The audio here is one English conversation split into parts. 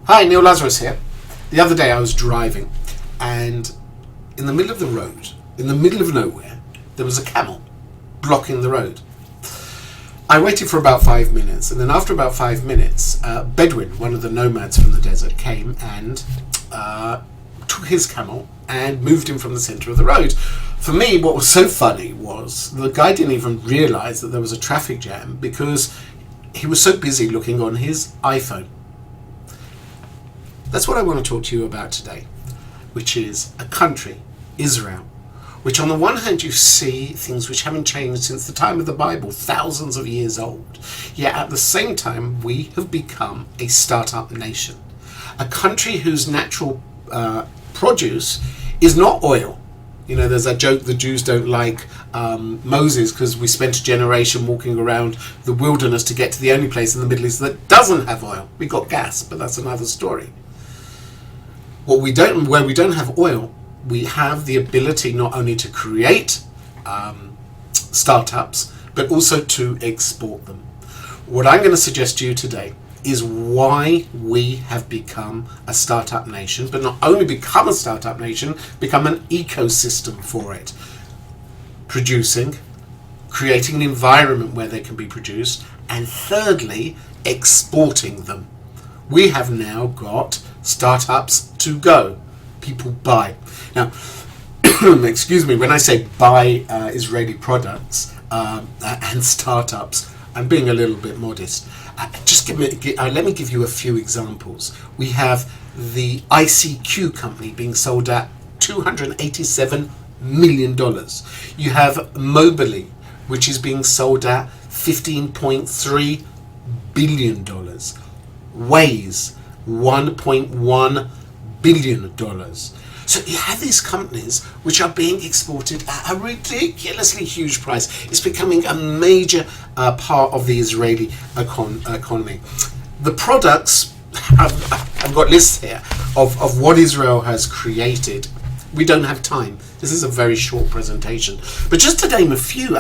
Hi, Neil Lazarus here. The other day I was driving, and in the middle of the road, in the middle of nowhere, there was a camel blocking the road. I waited for about 5 minutes, and then after about 5 minutes, Bedouin, one of the nomads from the desert, came and took his camel and moved him from the centre of the road. For me, what was so funny was the guy didn't even realise that there was a traffic jam because he was so busy looking on his iPhone. That's what I want to talk to you about today, which is a country, Israel, which on the one hand you see things which haven't changed since the time of the Bible, thousands of years old, yet at the same time we have become a startup nation, a country whose natural produce is not oil. You know, there's that joke, the Jews don't like Moses because we spent a generation walking around the wilderness to get to the only place in the Middle East that doesn't have oil. We got gas, but that's another story. Where we don't have oil, we have the ability not only to create startups, but also to export them. What I'm going to suggest to you today is why we have become a startup nation, but not only become a startup nation, become an ecosystem for it. Producing, creating an environment where they can be produced, and thirdly, exporting them. We have now got startups to go. People buy. Now, excuse me, when I say buy Israeli products and startups, I'm being a little bit modest. Let me give you a few examples. We have the ICQ company being sold at $287 million. You have Mobily, which is being sold at $15.3 billion. Waze, $1.1 billion. So you have these companies which are being exported at a ridiculously huge price. It's becoming a major part of the Israeli economy. The products, I've got lists here of what Israel has created. We don't have time. This is a very short presentation. But just to name a few,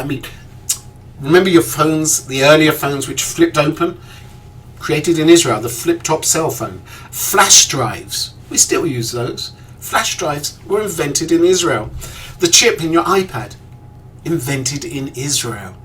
remember your phones, the earlier phones which flipped open? Created in Israel, the flip-top cell phone. Flash drives, we still use those. Flash drives were invented in Israel. The chip in your iPad, invented in Israel.